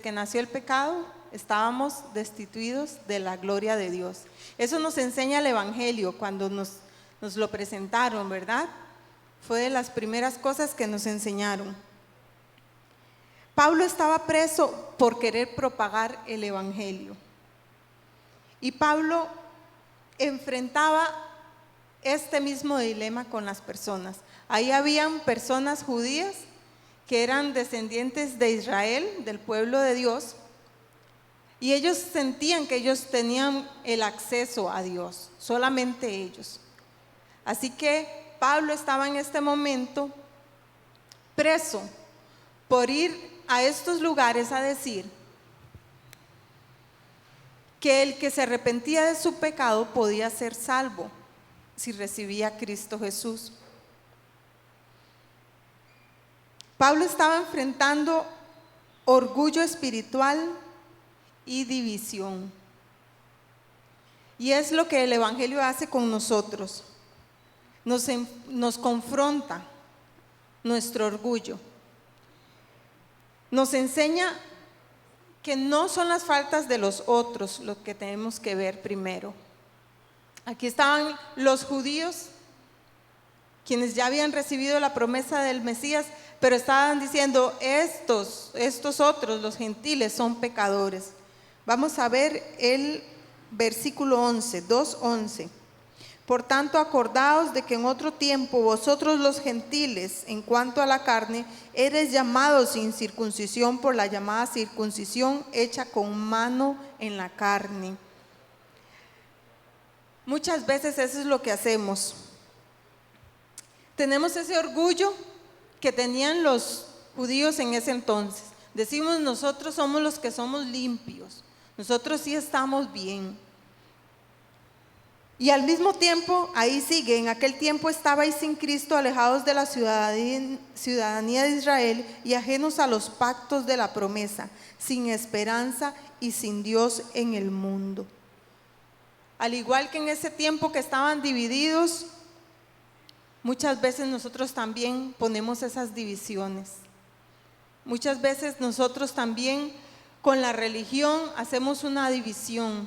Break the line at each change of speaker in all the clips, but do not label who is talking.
que nació el pecado, estábamos destituidos de la gloria de Dios. Eso nos enseña el Evangelio cuando nos lo presentaron, ¿verdad? Fue de las primeras cosas que nos enseñaron. Pablo estaba preso por querer propagar el Evangelio. Y Pablo enfrentaba este mismo dilema con las personas. Ahí habían personas judías que eran descendientes de Israel, del pueblo de Dios, y ellos sentían que ellos tenían el acceso a Dios, solamente ellos. Así que Pablo estaba en este momento preso por ir a estos lugares a decir que el que se arrepentía de su pecado podía ser salvo si recibía a Cristo Jesús. Pablo estaba enfrentando orgullo espiritual y división. Y es lo que el Evangelio hace con nosotros. Nos confronta nuestro orgullo. Nos enseña que no son las faltas de los otros lo que tenemos que ver primero. Aquí estaban los judíos, quienes ya habían recibido la promesa del Mesías, pero estaban diciendo, estos otros, los gentiles, son pecadores. Vamos a ver el versículo 11, 2:11. Por tanto, acordaos de que en otro tiempo vosotros los gentiles, en cuanto a la carne, eres llamados sin circuncisión por la llamada circuncisión hecha con mano en la carne. Muchas veces eso es lo que hacemos. Tenemos ese orgullo que tenían los judíos en ese entonces. Decimos, nosotros somos los que somos limpios, nosotros sí estamos bien. Y al mismo tiempo, ahí sigue, en aquel tiempo estabais sin Cristo, alejados de la ciudadanía de Israel y ajenos a los pactos de la promesa, sin esperanza y sin Dios en el mundo. Al igual que en ese tiempo que estaban divididos, muchas veces nosotros también ponemos esas divisiones. Muchas veces nosotros también con la religión hacemos una división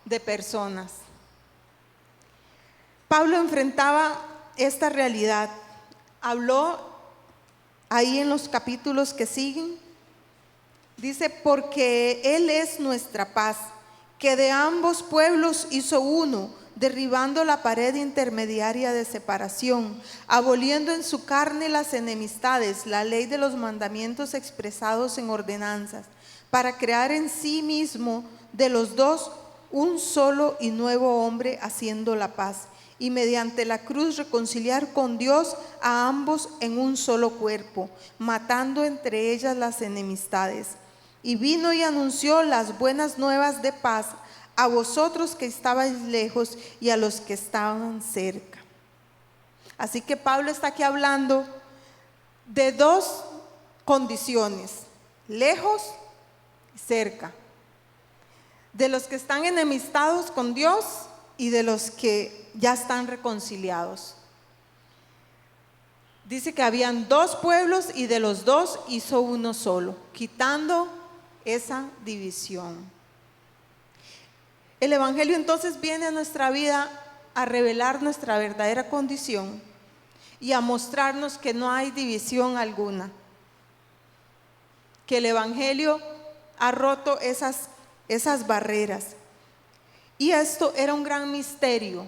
de personas. Pablo enfrentaba esta realidad. Habló ahí en los capítulos que siguen. Dice, porque Él es nuestra paz, que de ambos pueblos hizo uno, derribando la pared intermediaria de separación, aboliendo en su carne las enemistades, la ley de los mandamientos expresados en ordenanzas, para crear en sí mismo de los dos un solo y nuevo hombre, haciendo la paz, y mediante la cruz reconciliar con Dios a ambos en un solo cuerpo, matando entre ellas las enemistades. Y vino y anunció las buenas nuevas de paz a vosotros que estabais lejos y a los que estaban cerca. Así que Pablo está aquí hablando de dos condiciones, lejos y cerca. De los que están enemistados con Dios y de los que ya están reconciliados. Dice que habían dos pueblos y de los dos hizo uno solo, quitando esa división. El Evangelio entonces viene a nuestra vida a revelar nuestra verdadera condición y a mostrarnos que no hay división alguna, que el Evangelio ha roto esas barreras. Y esto era un gran misterio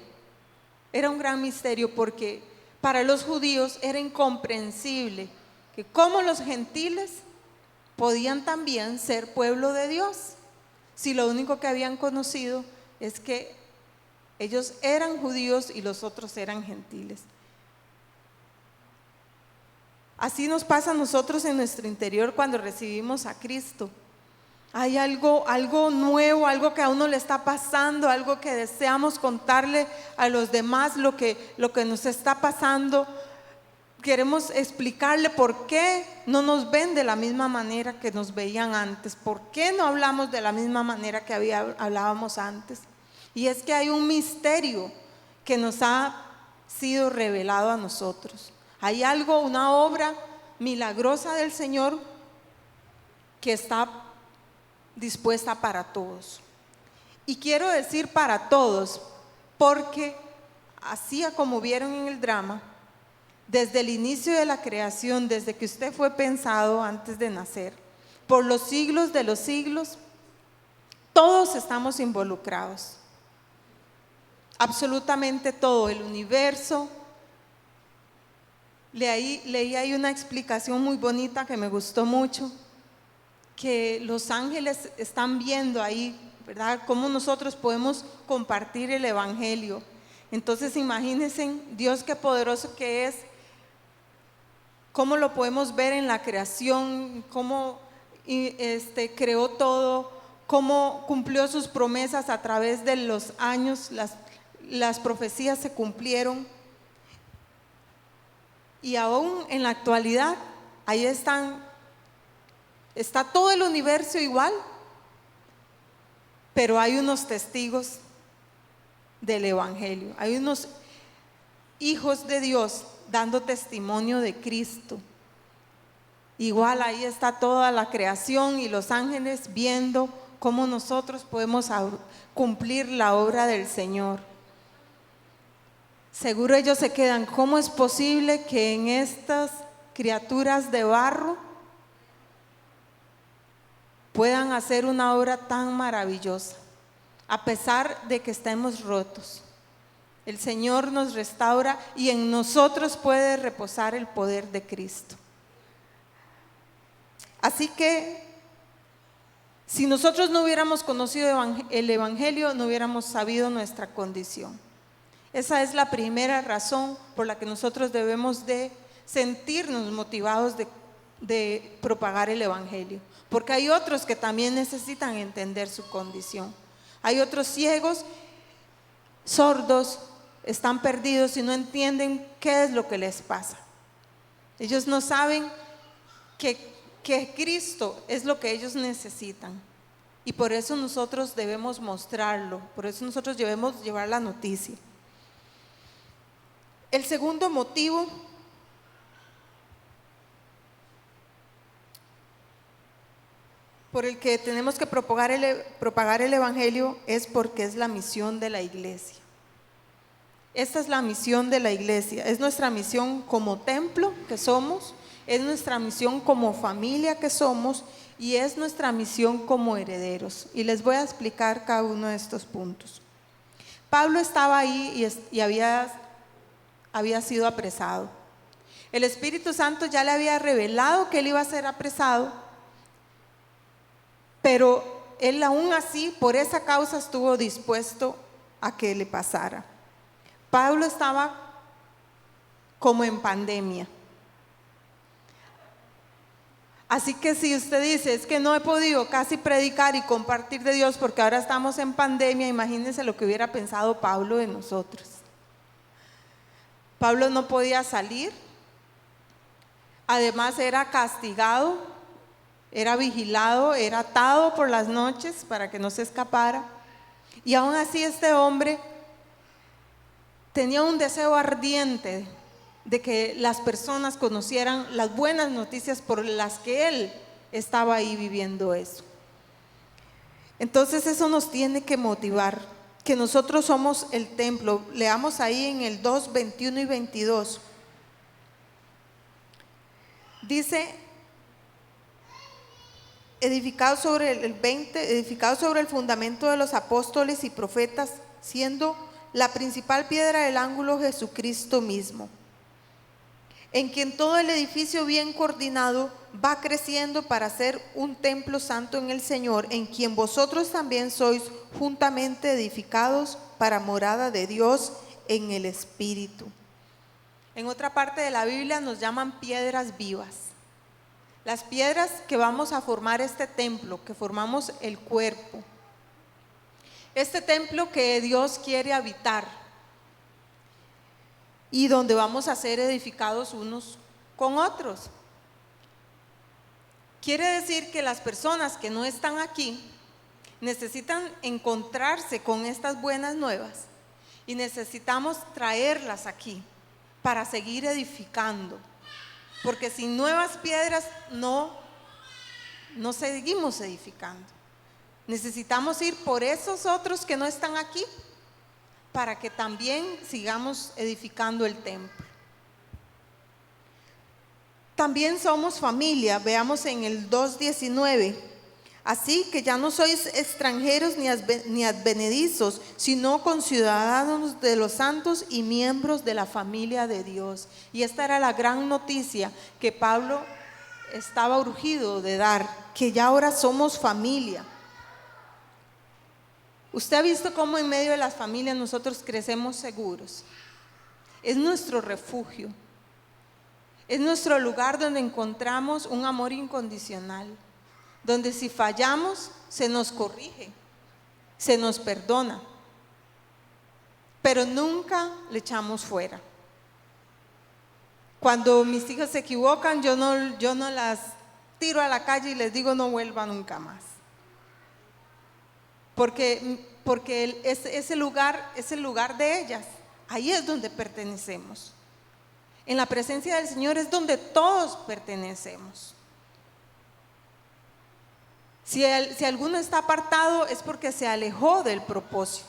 porque para los judíos era incomprensible que cómo los gentiles podían también ser pueblo de Dios, si lo único que habían conocido es que ellos eran judíos y los otros eran gentiles. Así nos pasa a nosotros en nuestro interior cuando recibimos a Cristo. Hay algo nuevo, algo que a uno le está pasando, algo que deseamos contarle a los demás, lo que nos está pasando. Queremos explicarle por qué no nos ven de la misma manera que nos veían antes, por qué no hablamos de la misma manera que hablábamos antes. Y es que hay un misterio que nos ha sido revelado a nosotros. Hay algo, una obra milagrosa del Señor que está dispuesta para todos. Y quiero decir para todos, porque así como vieron en el drama, desde el inicio de la creación, desde que usted fue pensado antes de nacer, por los siglos de los siglos, todos estamos involucrados. Absolutamente todo, el universo. Leí ahí una explicación muy bonita que me gustó mucho, que los ángeles están viendo ahí, ¿verdad?, cómo nosotros podemos compartir el evangelio. Entonces imagínense Dios qué poderoso que es, cómo lo podemos ver en la creación, cómo creó todo, cómo cumplió sus promesas a través de los años, las profecías se cumplieron. Y aún en la actualidad, ahí está todo el universo igual, pero hay unos testigos del evangelio, hay unos hijos de Dios dando testimonio de Cristo. Igual ahí está toda la creación y los ángeles viendo cómo nosotros podemos cumplir la obra del Señor. Seguro ellos se quedan, ¿cómo es posible que en estas criaturas de barro puedan hacer una obra tan maravillosa? A pesar de que estemos rotos, el Señor nos restaura y en nosotros puede reposar el poder de Cristo. Así que si nosotros no hubiéramos conocido el Evangelio, no hubiéramos sabido nuestra condición. Esa es la primera razón por la que nosotros debemos de sentirnos motivados de propagar el Evangelio, porque hay otros que también necesitan entender su condición. Hay otros ciegos, sordos, están perdidos y no entienden qué es lo que les pasa. Ellos no saben que Cristo es lo que ellos necesitan, y por eso nosotros debemos mostrarlo, por eso nosotros debemos llevar la noticia. El segundo motivo por el que tenemos que propagar el Evangelio es porque es la misión de la iglesia. Esta es la misión de la iglesia, es nuestra misión como templo que somos, es nuestra misión como familia que somos y es nuestra misión como herederos. Y les voy a explicar cada uno de estos puntos. Pablo estaba ahí y había sido apresado. El Espíritu Santo ya le había revelado que él iba a ser apresado, pero él aún así, por esa causa, estuvo dispuesto a que le pasara. Pablo estaba como en pandemia. Así que si usted dice, es que no he podido casi predicar y compartir de Dios porque ahora estamos en pandemia, imagínense lo que hubiera pensado Pablo de nosotros. Pablo no podía salir, además era castigado, era vigilado, era atado por las noches para que no se escapara. Y aún así este hombre tenía un deseo ardiente de que las personas conocieran las buenas noticias por las que él estaba ahí viviendo eso. Entonces eso nos tiene que motivar, que nosotros somos el templo. Leamos ahí en el 2, 21 y 22. Dice, edificado sobre el fundamento de los apóstoles y profetas, siendo la principal piedra del ángulo Jesucristo mismo, en quien todo el edificio bien coordinado va creciendo para ser un templo santo en el Señor, en quien vosotros también sois juntamente edificados para morada de Dios en el Espíritu. En otra parte de la Biblia nos llaman piedras vivas. Las piedras que vamos a formar este templo, que formamos el cuerpo. Este templo que Dios quiere habitar y donde vamos a ser edificados unos con otros. Quiere decir que las personas que no están aquí necesitan encontrarse con estas buenas nuevas y necesitamos traerlas aquí para seguir edificando, porque sin nuevas piedras no seguimos edificando. Necesitamos ir por esos otros que no están aquí para que también sigamos edificando el templo. También somos familia, veamos en el 2:19. Así que ya no sois extranjeros ni advenedizos, sino conciudadanos de los santos y miembros de la familia de Dios. Y esta era la gran noticia que Pablo estaba urgido de dar, que ya ahora somos familia. Usted ha visto cómo en medio de las familias nosotros crecemos seguros. Es nuestro refugio. Es nuestro lugar donde encontramos un amor incondicional, donde si fallamos se nos corrige, se nos perdona, pero nunca le echamos fuera. Cuando mis hijas se equivocan, yo no las tiro a la calle y les digo no vuelva nunca más. Porque ese lugar es el lugar de ellas, ahí es donde pertenecemos. En la presencia del Señor es donde todos pertenecemos. Si alguno está apartado es porque se alejó del propósito,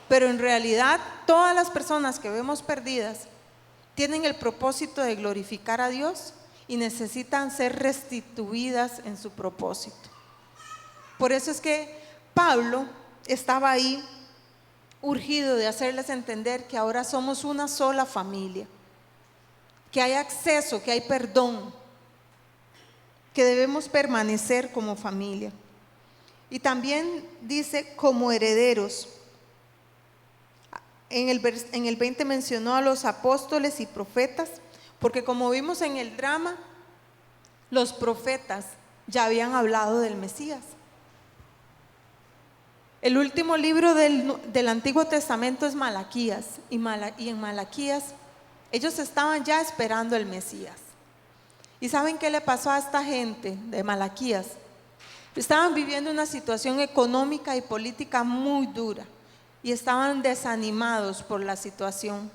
pero en realidad todas las personas que vemos perdidas tienen el propósito de glorificar a Dios y necesitan ser restituidas en su propósito. Por eso es que Pablo estaba ahí urgido de hacerles entender que ahora somos una sola familia, que hay acceso, que hay perdón, que debemos permanecer como familia. Y también dice como herederos. En el 20 mencionó a los apóstoles y profetas, porque como vimos en el drama, los profetas ya habían hablado del Mesías. El último libro del Antiguo Testamento es Malaquías, y en Malaquías ellos estaban ya esperando el Mesías. ¿Y saben qué le pasó a esta gente de Malaquías? Estaban viviendo una situación económica y política muy dura y estaban desanimados por la situación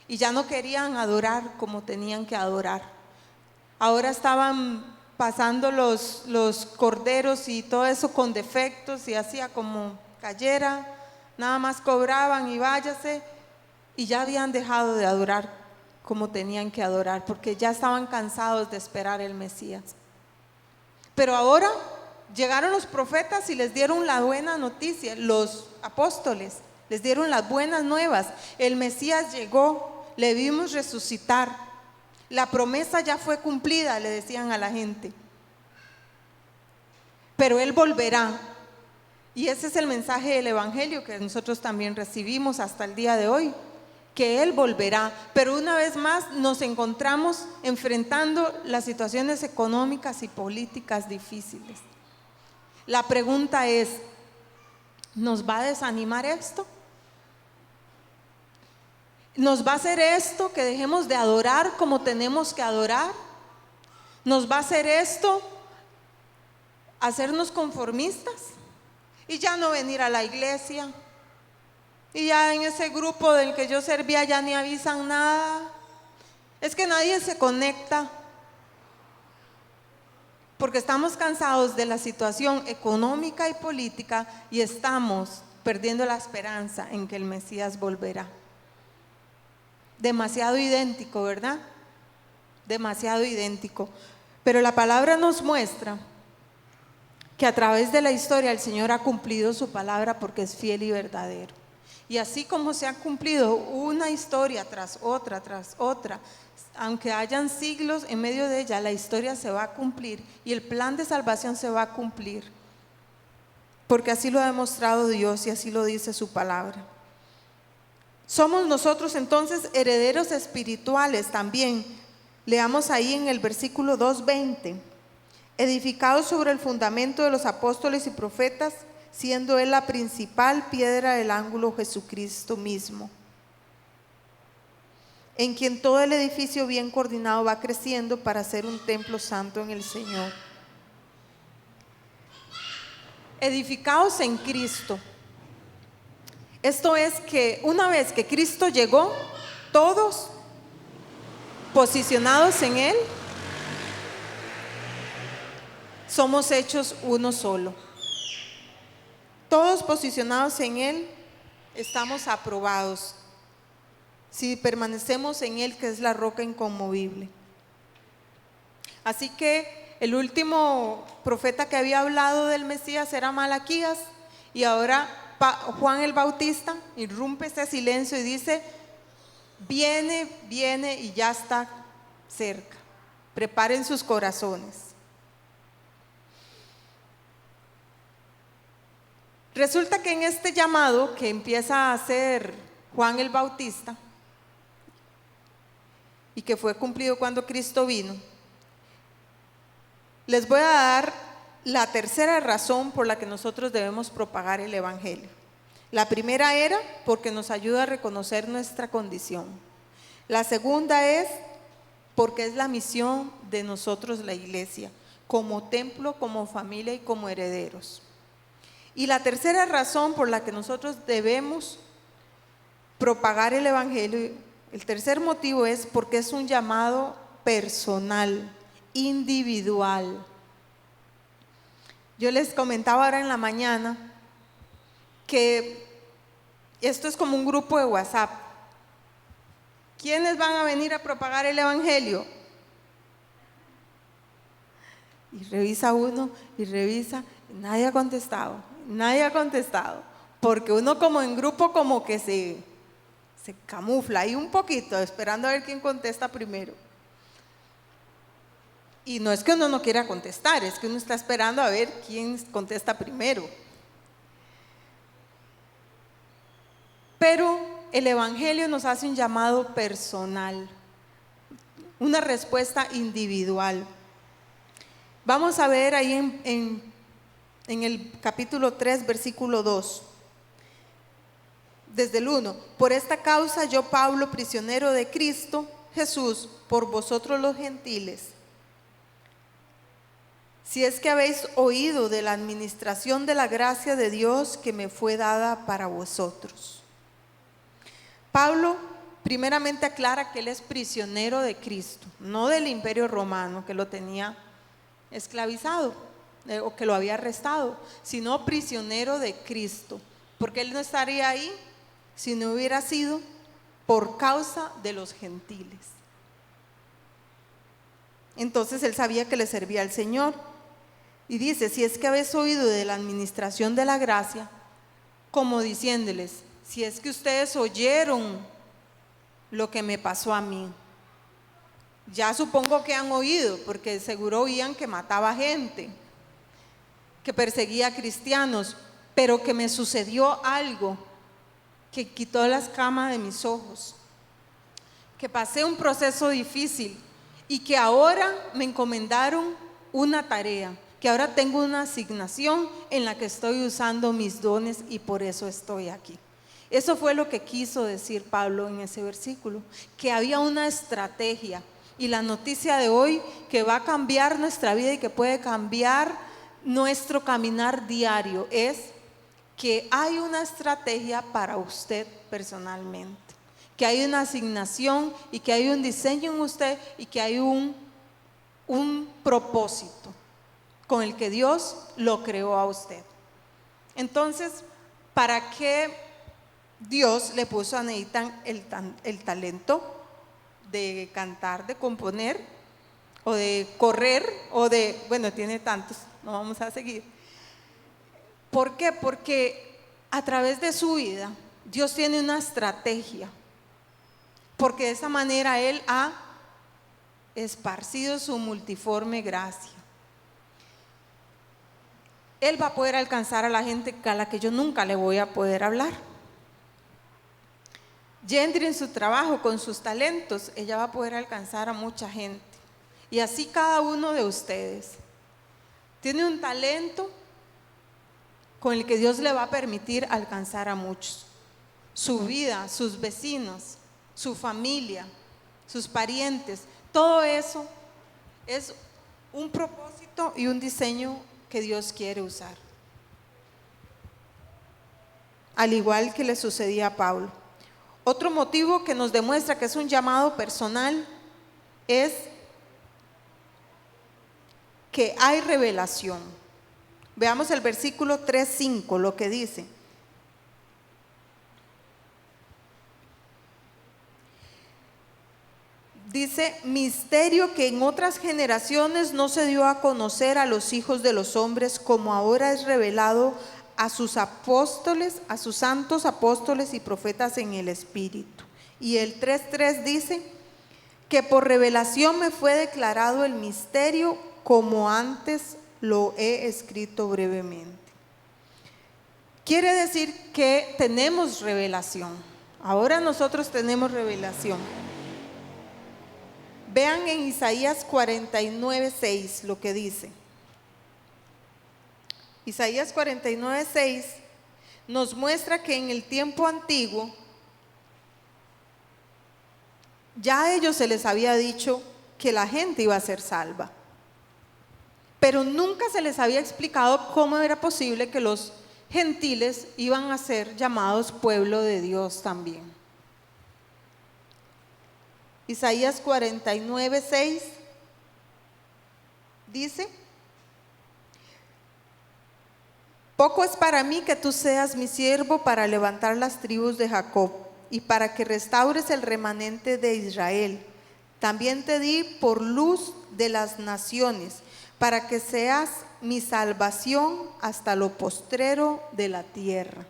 y ya no querían adorar como tenían que adorar. Ahora estaban pasando los corderos y todo eso con defectos y hacía como cayera, nada más cobraban y váyase, y ya habían dejado de adorar como tenían que adorar porque ya estaban cansados de esperar el Mesías. Pero ahora llegaron los profetas y les dieron la buena noticia, los apóstoles les dieron las buenas nuevas. El Mesías llegó, le vimos resucitar, la promesa ya fue cumplida, le decían a la gente, pero Él volverá. Y ese es el mensaje del Evangelio que nosotros también recibimos hasta el día de hoy, que Él volverá. Pero una vez más nos encontramos enfrentando las situaciones económicas y políticas difíciles. La pregunta es, ¿nos va a desanimar esto? ¿Nos va a hacer esto que dejemos de adorar como tenemos que adorar? ¿Nos va a hacer esto hacernos conformistas y ya no venir a la iglesia? Y ya en ese grupo del que yo servía ya ni avisan nada. Es que nadie se conecta. Porque estamos cansados de la situación económica y política y estamos perdiendo la esperanza en que el Mesías volverá. Demasiado idéntico, ¿verdad? Demasiado idéntico. Pero la palabra nos muestra que a través de la historia el Señor ha cumplido su palabra porque es fiel y verdadero. Y así como se ha cumplido una historia tras otra, aunque hayan siglos en medio de ella, la historia se va a cumplir y el plan de salvación se va a cumplir, porque así lo ha demostrado Dios y así lo dice su palabra. Somos nosotros entonces herederos espirituales también. Leamos ahí en el versículo 2:20, edificados sobre el fundamento de los apóstoles y profetas, siendo Él la principal piedra del ángulo, Jesucristo mismo, en quien todo el edificio bien coordinado va creciendo para ser un templo santo en el Señor. Edificados en Cristo. Esto es que una vez que Cristo llegó, todos posicionados en Él, somos hechos uno solo. todos posicionados en Él, estamos aprobados. Si permanecemos en Él, que es la roca inconmovible. Así que el último profeta que había hablado del Mesías era Malaquías, y ahora Juan el Bautista irrumpe ese silencio y dice: viene y ya está cerca. Preparen sus corazones. Resulta que en este llamado que empieza a hacer Juan el Bautista, y que fue cumplido cuando Cristo vino, les voy a dar la tercera razón por la que nosotros debemos propagar el Evangelio. La primera era porque nos ayuda a reconocer nuestra condición. La segunda es porque es la misión de nosotros, la iglesia, como templo, como familia y como herederos. Y la tercera razón por la que nosotros debemos propagar el Evangelio, el tercer motivo, es porque es un llamado personal, individual. Yo les comentaba ahora en la mañana que esto es como un grupo de WhatsApp. ¿Quiénes van a venir a propagar el Evangelio? Y revisa uno y revisa, y nadie ha contestado, porque uno como en grupo como que se camufla ahí un poquito, esperando a ver quién contesta primero. Y no es que uno no quiera contestar, es que uno está esperando a ver quién contesta primero. Pero el Evangelio nos hace un llamado personal, una respuesta individual. Vamos a ver ahí en el capítulo 3, versículo 2. Desde el 1: por esta causa yo, Pablo, prisionero de Cristo Jesús, por vosotros los gentiles, si es que habéis oído de la administración de la gracia de Dios que me fue dada para vosotros. Pablo primeramente aclara que él es prisionero de Cristo, no del Imperio Romano que lo tenía esclavizado o que lo había arrestado, sino prisionero de Cristo, porque él no estaría ahí si no hubiera sido por causa de los gentiles. Entonces él sabía que le servía al Señor. Y dice: si es que habéis oído de la administración de la gracia, como diciéndoles, si es que ustedes oyeron lo que me pasó a mí. Ya supongo que han oído, porque seguro oían que mataba gente, que perseguía a cristianos, pero que me sucedió algo que quitó las escamas de mis ojos, que pasé un proceso difícil y que ahora me encomendaron una tarea, que ahora tengo una asignación en la que estoy usando mis dones y por eso estoy aquí. Eso fue lo que quiso decir Pablo en ese versículo, que había una estrategia. Y la noticia de hoy que va a cambiar nuestra vida y que puede cambiar nuestro caminar diario es que hay una estrategia para usted personalmente, que hay una asignación y que hay un diseño en usted y que hay un propósito con el que Dios lo creó a usted. Entonces, ¿para qué Dios le puso a Nathan el talento de cantar, de componer, o de correr, o de, bueno, tiene tantos, no vamos a seguir? ¿Por qué? Porque a través de su vida Dios tiene una estrategia, porque de esa manera Él ha esparcido su multiforme gracia. Él va a poder alcanzar a la gente a la que yo nunca le voy a poder hablar. Yendri, en su trabajo, con sus talentos, ella va a poder alcanzar a mucha gente. Y así cada uno de ustedes tiene un talento con el que Dios le va a permitir alcanzar a muchos. Su vida, sus vecinos, su familia, sus parientes, todo eso es un propósito y un diseño que Dios quiere usar. Al igual que le sucedía a Pablo. Otro motivo que nos demuestra que es un llamado personal es que hay revelación. Veamos el versículo 3:5, lo que dice. Dice, misterio que en otras generaciones no se dio a conocer a los hijos de los hombres, como ahora es revelado a sus apóstoles, a sus santos apóstoles y profetas en el Espíritu. Y el 3:3 dice, que por revelación me fue declarado el misterio, como antes lo he escrito brevemente. Quiere decir que tenemos revelación. Ahora nosotros tenemos revelación. Vean en Isaías 49:6 lo que dice. Isaías 49:6 nos muestra que en el tiempo antiguo ya a ellos se les había dicho que la gente iba a ser salva, pero nunca se les había explicado cómo era posible que los gentiles iban a ser llamados pueblo de Dios también. Isaías 49:6 dice, poco es para mí que tú seas mi siervo para levantar las tribus de Jacob y para que restaures el remanente de Israel. También te di por luz de las naciones, para que seas mi salvación hasta lo postrero de la tierra.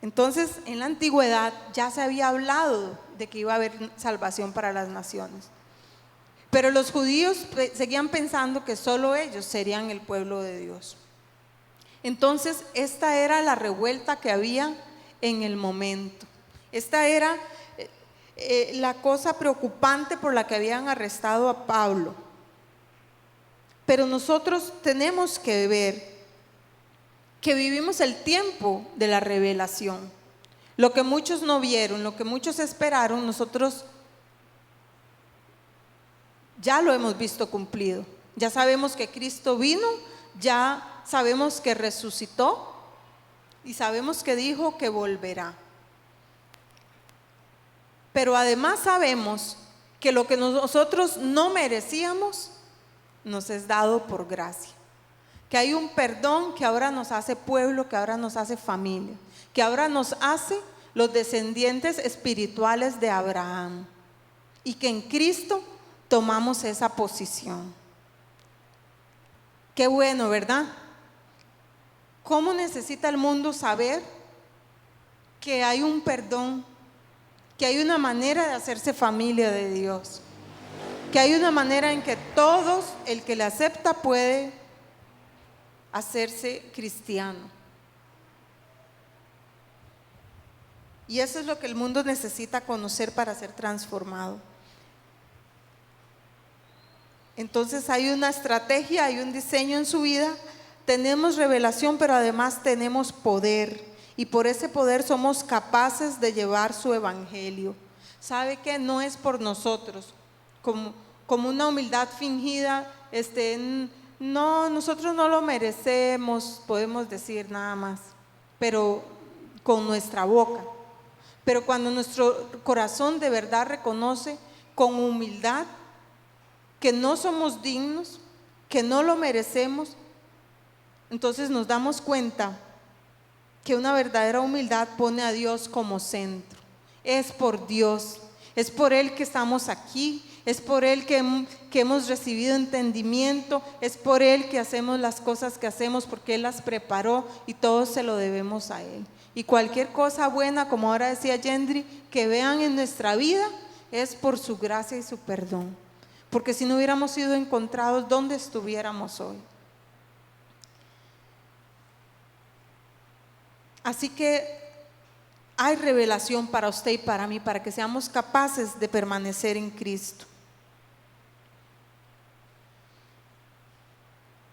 Entonces, en la antigüedad ya se había hablado de que iba a haber salvación para las naciones. Pero los judíos seguían pensando que solo ellos serían el pueblo de Dios. Entonces, esta era la revuelta que había en el momento. Esta era la cosa preocupante por la que habían arrestado a Pablo. Pero nosotros tenemos que ver que vivimos el tiempo de la revelación. Lo que muchos no vieron, lo que muchos esperaron, nosotros ya lo hemos visto cumplido. Ya sabemos que Cristo vino, ya sabemos que resucitó y sabemos que dijo que volverá. Pero además sabemos que lo que nosotros no merecíamos nos es dado por gracia. Que hay un perdón que ahora nos hace pueblo, que ahora nos hace familia, que ahora nos hace los descendientes espirituales de Abraham. Y que en Cristo tomamos esa posición. Qué bueno, ¿verdad? ¿Cómo necesita el mundo saber que hay un perdón, que hay una manera de hacerse familia de Dios, que hay una manera en que todos, el que le acepta, puede hacerse cristiano? Y eso es lo que el mundo necesita conocer para ser transformado. Entonces hay una estrategia, hay un diseño en su vida. Tenemos revelación, pero además tenemos poder. Y por ese poder somos capaces de llevar su evangelio. ¿Sabe qué? No es por nosotros, como una humildad fingida. No, nosotros no lo merecemos, podemos decir nada más, pero con nuestra boca. Pero cuando nuestro corazón de verdad reconoce con humildad que no somos dignos, que no lo merecemos, entonces nos damos cuenta que una verdadera humildad pone a Dios como centro. Es por Dios, es por Él que estamos aquí, es por Él que hemos recibido entendimiento, es por Él que hacemos las cosas que hacemos, porque Él las preparó y todo se lo debemos a Él. Y cualquier cosa buena, como ahora decía Yendri, que vean en nuestra vida, es por su gracia y su perdón. Porque si no hubiéramos sido encontrados, ¿dónde estuviéramos hoy? Así que hay revelación para usted y para mí, para que seamos capaces de permanecer en Cristo.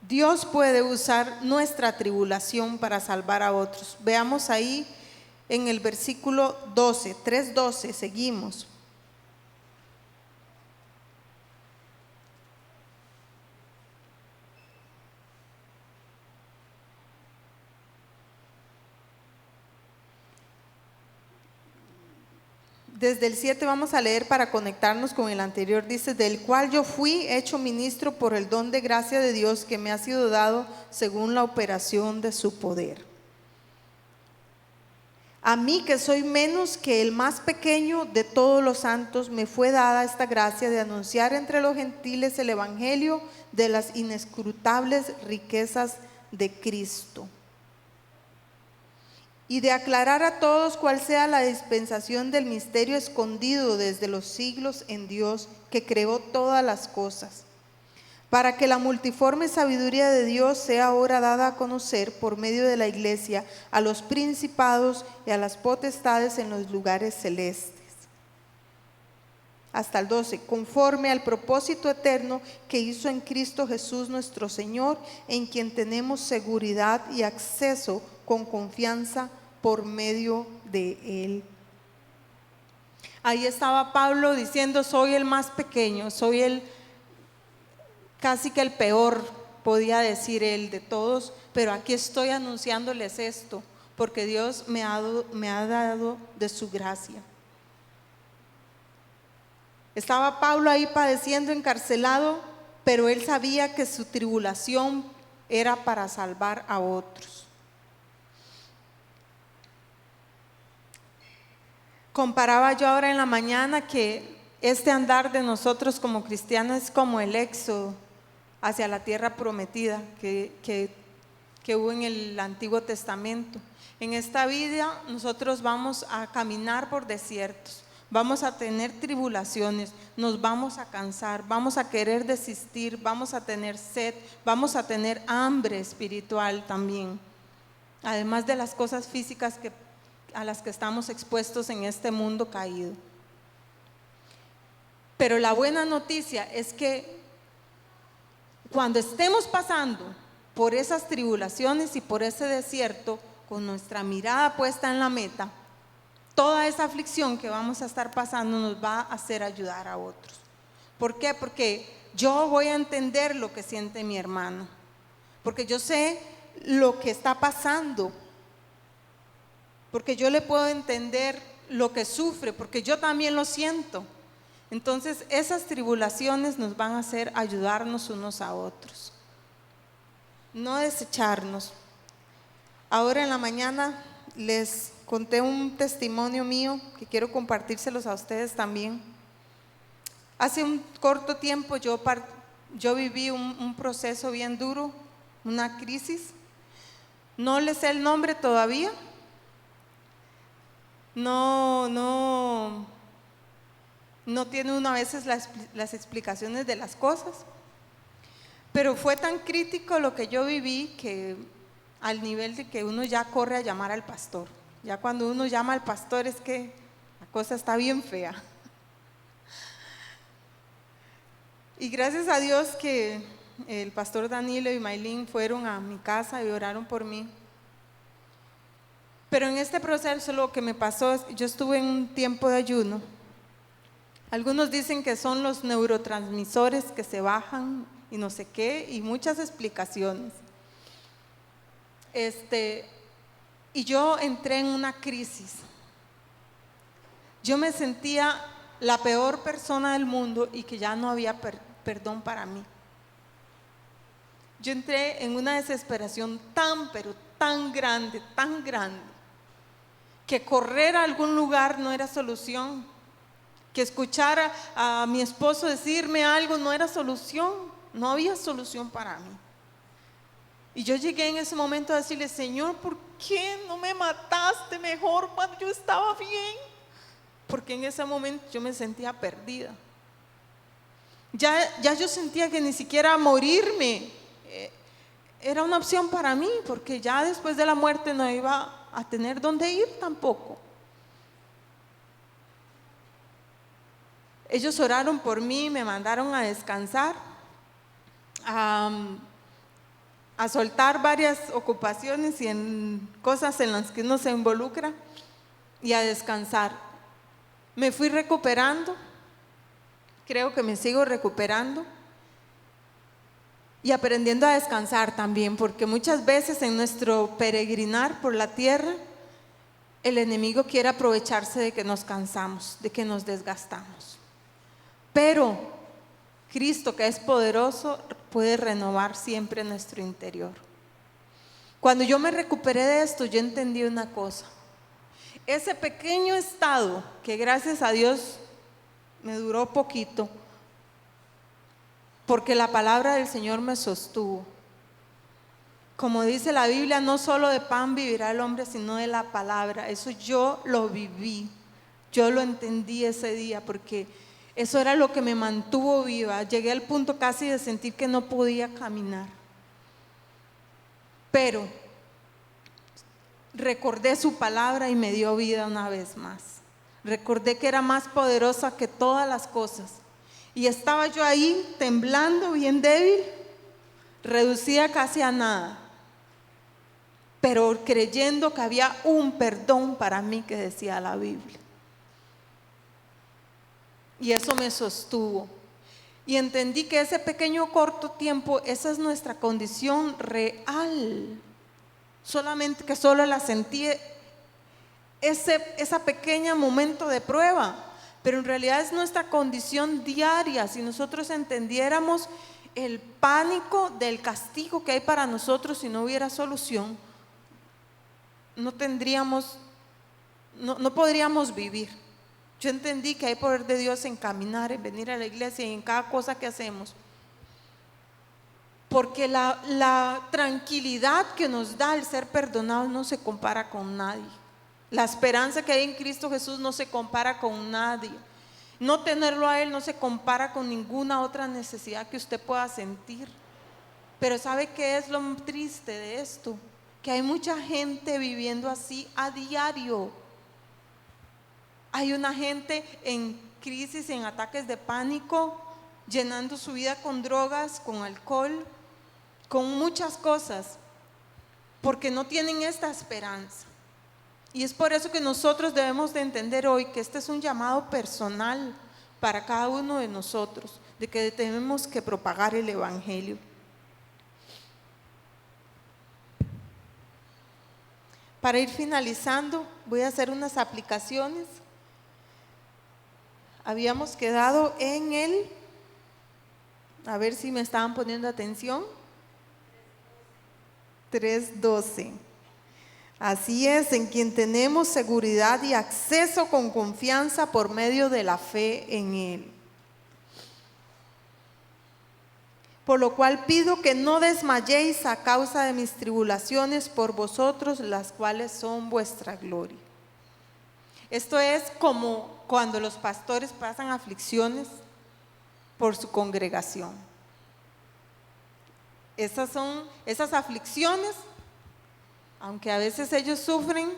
Dios puede usar nuestra tribulación para salvar a otros. Veamos ahí en el versículo 12, 3:12, seguimos. Desde el 7 vamos a leer para conectarnos con el anterior. Dice: del cual yo fui hecho ministro por el don de gracia de Dios que me ha sido dado según la operación de su poder. A mí, que soy menos que el más pequeño de todos los santos, me fue dada esta gracia de anunciar entre los gentiles el evangelio de las inescrutables riquezas de Cristo, y de aclarar a todos cuál sea la dispensación del misterio escondido desde los siglos en Dios, que creó todas las cosas, para que la multiforme sabiduría de Dios sea ahora dada a conocer por medio de la iglesia a los principados y a las potestades en los lugares celestes. Hasta el 12, conforme al propósito eterno que hizo en Cristo Jesús nuestro Señor, en quien tenemos seguridad y acceso con confianza por medio de Él. Ahí estaba Pablo diciendo: soy el más pequeño, soy el casi que el peor, podía decir él, de todos, pero aquí estoy anunciándoles esto, porque Dios me ha dado de su gracia. Estaba Pablo ahí padeciendo, encarcelado, pero él sabía que su tribulación era para salvar a otros. Comparaba yo ahora en la mañana que este andar de nosotros como cristianos es como el éxodo hacia la tierra prometida que hubo en el Antiguo Testamento. En esta vida nosotros vamos a caminar por desiertos, vamos a tener tribulaciones, nos vamos a cansar, vamos a querer desistir, vamos a tener sed, vamos a tener hambre espiritual también, además de las cosas físicas a las que estamos expuestos en este mundo caído. Pero la buena noticia es que cuando estemos pasando por esas tribulaciones y por ese desierto, con nuestra mirada puesta en la meta, toda esa aflicción que vamos a estar pasando nos va a hacer ayudar a otros. ¿Por qué? Porque yo voy a entender lo que siente mi hermano, porque yo sé lo que está pasando, porque yo le puedo entender lo que sufre, porque yo también lo siento. Entonces esas tribulaciones nos van a hacer ayudarnos unos a otros, no desecharnos. Ahora en la mañana les conté un testimonio mío que quiero compartírselos a ustedes también. Hace un corto tiempo yo viví un proceso bien duro, una crisis. No les sé el nombre todavía. No tiene uno a veces las explicaciones de las cosas, pero fue tan crítico lo que yo viví que al nivel de que uno ya corre a llamar al pastor. Ya cuando uno llama al pastor es que la cosa está bien fea. Y gracias a Dios que el pastor Danilo y Maylin fueron a mi casa y oraron por mí. Pero en este proceso lo que me pasó es que yo estuve en un tiempo de ayuno. Algunos dicen que son los neurotransmisores que se bajan y no sé qué, y muchas explicaciones. Y yo entré en una crisis. Yo me sentía la peor persona del mundo y que ya no había perdón para mí. Yo entré en una desesperación pero tan grande, que correr a algún lugar no era solución. Que escuchar a mi esposo decirme algo no era solución, no había solución para mí. Y yo llegué en ese momento a decirle: Señor, ¿por qué no me mataste mejor cuando yo estaba bien? Porque en ese momento yo me sentía perdida. Ya yo sentía que ni siquiera morirme era una opción para mí, porque ya después de la muerte no iba a tener dónde ir tampoco. Ellos oraron por mí, me mandaron a descansar, a soltar varias ocupaciones y en cosas en las que uno se involucra y a descansar. Me fui recuperando, creo que me sigo recuperando y aprendiendo a descansar también, porque muchas veces en nuestro peregrinar por la tierra el enemigo quiere aprovecharse de que nos cansamos, de que nos desgastamos. Pero Cristo, que es poderoso, puede renovar siempre nuestro interior. Cuando yo me recuperé de esto, yo entendí una cosa. Ese pequeño estado, que gracias a Dios me duró poquito, porque la palabra del Señor me sostuvo. Como dice la Biblia, no solo de pan vivirá el hombre, sino de la palabra. Eso yo lo viví, yo lo entendí ese día, porque eso era lo que me mantuvo viva. Llegué al punto casi de sentir que no podía caminar. Pero recordé su palabra y me dio vida una vez más. Recordé que era más poderosa que todas las cosas. Y estaba yo ahí temblando, bien débil, reducida casi a nada, pero creyendo que había un perdón para mí que decía la Biblia. Y eso me sostuvo. Y entendí que ese pequeño corto tiempo, esa es nuestra condición real. Solamente que solo la sentí ese pequeño momento de prueba, pero en realidad es nuestra condición diaria. Si nosotros entendiéramos el pánico del castigo que hay para nosotros si no hubiera solución, no podríamos vivir. Yo entendí que hay poder de Dios en caminar, en venir a la iglesia y en cada cosa que hacemos, porque la tranquilidad que nos da el ser perdonados no se compara con nadie. La esperanza que hay en Cristo Jesús no se compara con nadie. No tenerlo a Él no se compara con ninguna otra necesidad que usted pueda sentir. Pero ¿sabe qué es lo triste de esto? Que hay mucha gente viviendo así a diario. Hay una gente en crisis, en ataques de pánico, llenando su vida con drogas, con alcohol, con muchas cosas, porque no tienen esta esperanza. Y es por eso que nosotros debemos de entender hoy que este es un llamado personal para cada uno de nosotros, de que tenemos que propagar el evangelio. Para ir finalizando, voy a hacer unas aplicaciones. Habíamos quedado en a ver si me estaban poniendo atención, 3:12. Así es, en quien tenemos seguridad y acceso con confianza por medio de la fe en Él. Por lo cual pido que no desmayéis a causa de mis tribulaciones por vosotros, las cuales son vuestra gloria. Esto es como cuando los pastores pasan aflicciones por su congregación. Esas aflicciones, aunque a veces ellos sufren,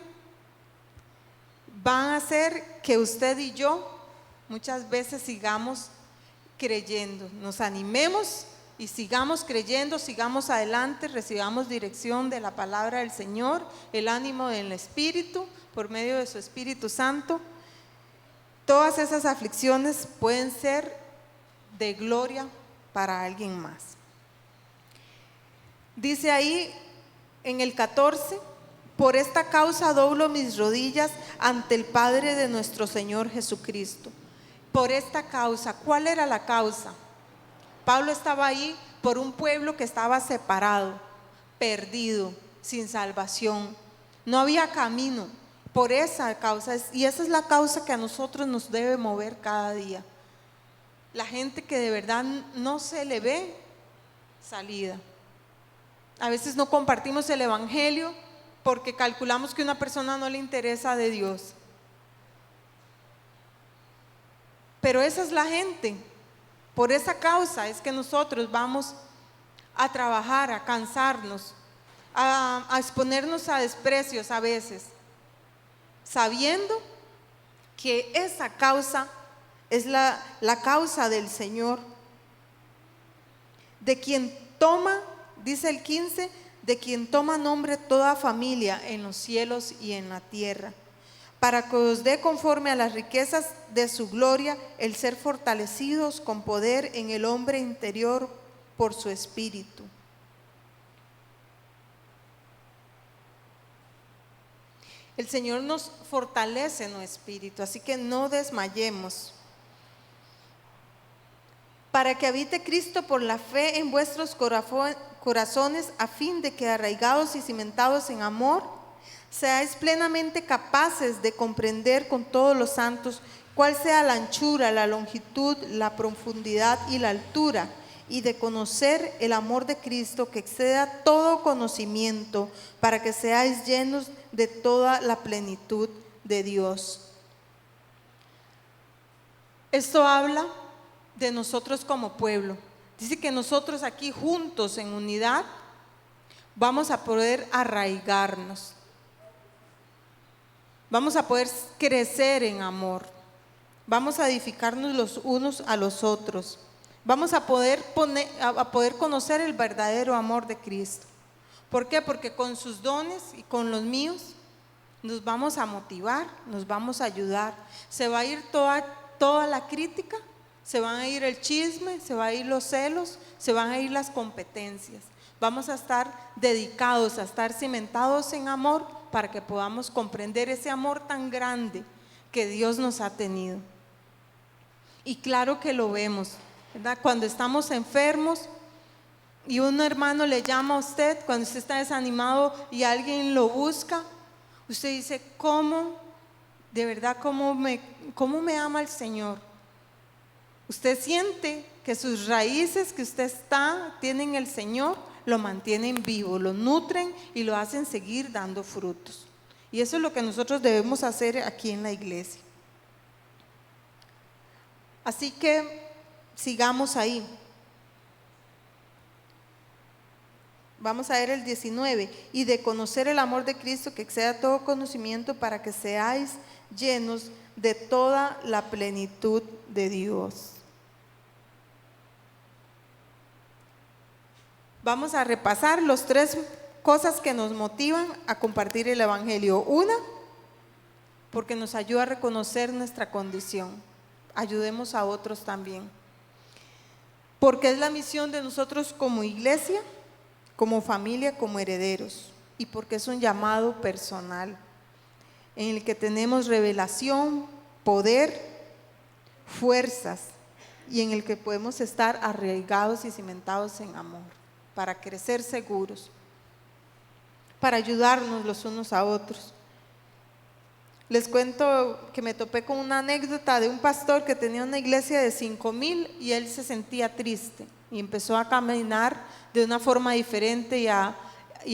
van a hacer que usted y yo muchas veces sigamos creyendo, nos animemos y sigamos creyendo, sigamos adelante, recibamos dirección de la palabra del Señor, el ánimo del Espíritu, por medio de su Espíritu Santo. Todas esas aflicciones pueden ser de gloria para alguien más. Dice ahí en el 14: por esta causa doblo mis rodillas ante el Padre de nuestro Señor Jesucristo. Por esta causa, ¿cuál era la causa? Pablo estaba ahí por un pueblo que estaba separado, perdido, sin salvación. No había camino. Por esa causa, y esa es la causa que a nosotros nos debe mover cada día. La gente que de verdad no se le ve salida. A veces no compartimos el evangelio porque calculamos que a una persona no le interesa de Dios. Pero esa es la gente. Por esa causa es que nosotros vamos a trabajar, a cansarnos, a exponernos a desprecios a veces, sabiendo que esa causa es la causa del Señor, de quien toma, dice el 15, de quien toma nombre toda familia en los cielos y en la tierra, para que os dé conforme a las riquezas de su gloria el ser fortalecidos con poder en el hombre interior por su espíritu. El Señor nos fortalece en nuestro espíritu, así que no desmayemos. Para que habite Cristo por la fe en vuestros corazones, a fin de que arraigados y cimentados en amor, seáis plenamente capaces de comprender con todos los santos cuál sea la anchura, la longitud, la profundidad y la altura, y de conocer el amor de Cristo que exceda todo conocimiento, para que seáis llenos de toda la plenitud de Dios. Esto habla de nosotros como pueblo. Dice que nosotros aquí juntos en unidad vamos a poder arraigarnos, vamos a poder crecer en amor, vamos a edificarnos los unos a los otros, vamos a poder conocer el verdadero amor de Cristo. ¿Por qué? Porque con sus dones y con los míos nos vamos a motivar, nos vamos a ayudar. Se va a ir toda la crítica, se van a ir el chisme, se van a ir los celos, se van a ir las competencias. Vamos a estar dedicados, a estar cimentados en amor, para que podamos comprender ese amor tan grande que Dios nos ha tenido. Y claro que lo vemos, ¿verdad? Cuando estamos enfermos y un hermano le llama a usted, cuando usted está desanimado y alguien lo busca, usted dice: ¿cómo? De verdad, ¿cómo me ama el Señor? Usted siente que sus raíces que usted tienen el Señor, lo mantienen vivo, lo nutren y lo hacen seguir dando frutos. Y eso es lo que nosotros debemos hacer aquí en la iglesia. Así que sigamos ahí. Vamos a ver el 19. Y de conocer el amor de Cristo que exceda todo conocimiento, para que seáis llenos de toda la plenitud de Dios. Vamos a repasar las 3 cosas que nos motivan a compartir el Evangelio. Una, porque nos ayuda a reconocer nuestra condición. Ayudemos a otros también. Porque es la misión de nosotros como iglesia, como familia, como herederos. Y porque es un llamado personal en el que tenemos revelación, poder, fuerzas, y en el que podemos estar arraigados y cimentados en amor, para crecer seguros, para ayudarnos los unos a otros. Les cuento que me topé con una anécdota de un pastor que tenía una iglesia de 5,000 y él se sentía triste y empezó a caminar de una forma diferente y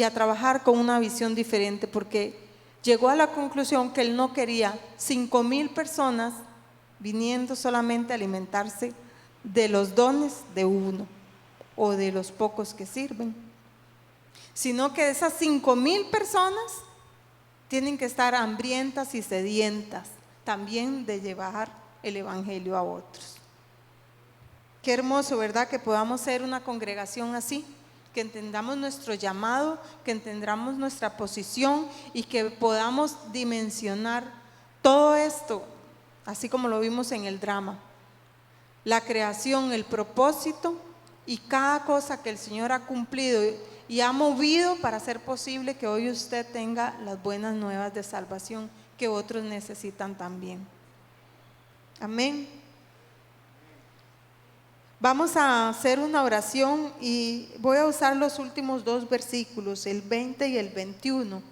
a trabajar con una visión diferente, porque llegó a la conclusión que él no quería 5,000 personas viniendo solamente a alimentarse de los dones de uno o de los pocos que sirven, sino que esas 5,000 personas tienen que estar hambrientas y sedientas también de llevar el Evangelio a otros. Qué hermoso, ¿verdad? Que podamos ser una congregación así, que entendamos nuestro llamado, que entendamos nuestra posición y que podamos dimensionar todo esto, así como lo vimos en el drama. La creación, el propósito y cada cosa que el Señor ha cumplido y ha movido para hacer posible que hoy usted tenga las buenas nuevas de salvación que otros necesitan también. Amén. Vamos a hacer una oración y voy a usar los últimos 2 versículos, el 20 y el 21.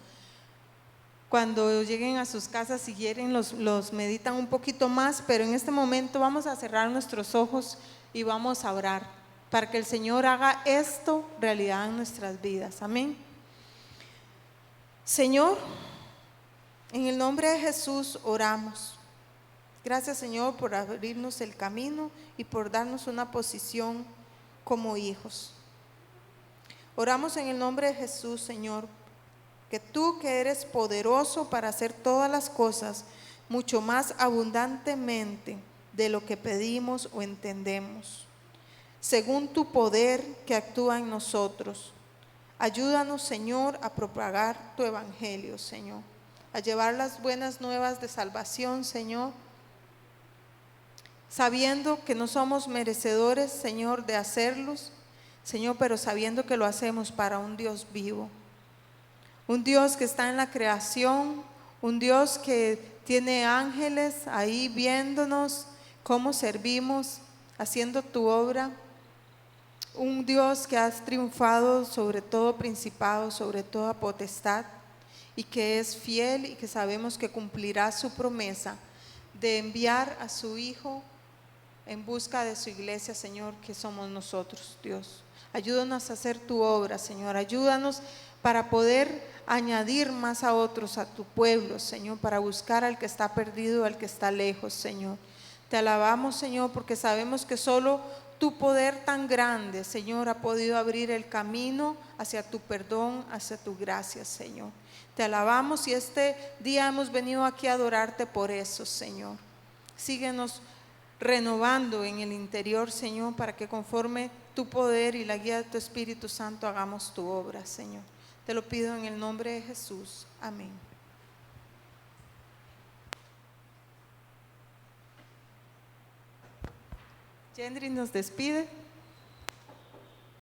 Cuando lleguen a sus casas, si quieren, los meditan un poquito más, pero en este momento vamos a cerrar nuestros ojos y vamos a orar para que el Señor haga esto realidad en nuestras vidas. Amén. Señor, en el nombre de Jesús oramos. Gracias, Señor, por abrirnos el camino y por darnos una posición como hijos. Oramos en el nombre de Jesús, Señor, que tú, que eres poderoso para hacer todas las cosas mucho más abundantemente de lo que pedimos o entendemos, según tu poder que actúa en nosotros. Ayúdanos, Señor, a propagar tu evangelio, Señor, a llevar las buenas nuevas de salvación, Señor, sabiendo que no somos merecedores, Señor, de hacerlos, Señor, pero sabiendo que lo hacemos para un Dios vivo, un Dios que está en la creación, un Dios que tiene ángeles ahí viéndonos cómo servimos, haciendo tu obra. Un Dios que has triunfado sobre todo principado, sobre toda potestad, y que es fiel y que sabemos que cumplirá su promesa de enviar a su Hijo en busca de su iglesia, Señor, que somos nosotros, Dios. Ayúdanos a hacer tu obra, Señor. Ayúdanos para poder añadir más a otros a tu pueblo, Señor, para buscar al que está perdido, al que está lejos, Señor. Te alabamos, Señor, porque sabemos que solo tu poder tan grande, Señor, ha podido abrir el camino hacia tu perdón, hacia tu gracia, Señor. Te alabamos y este día hemos venido aquí a adorarte por eso, Señor. Síguenos renovando en el interior, Señor, para que conforme tu poder y la guía de tu Espíritu Santo hagamos tu obra, Señor. Te lo pido en el nombre de Jesús. Amén. Yendri nos despide.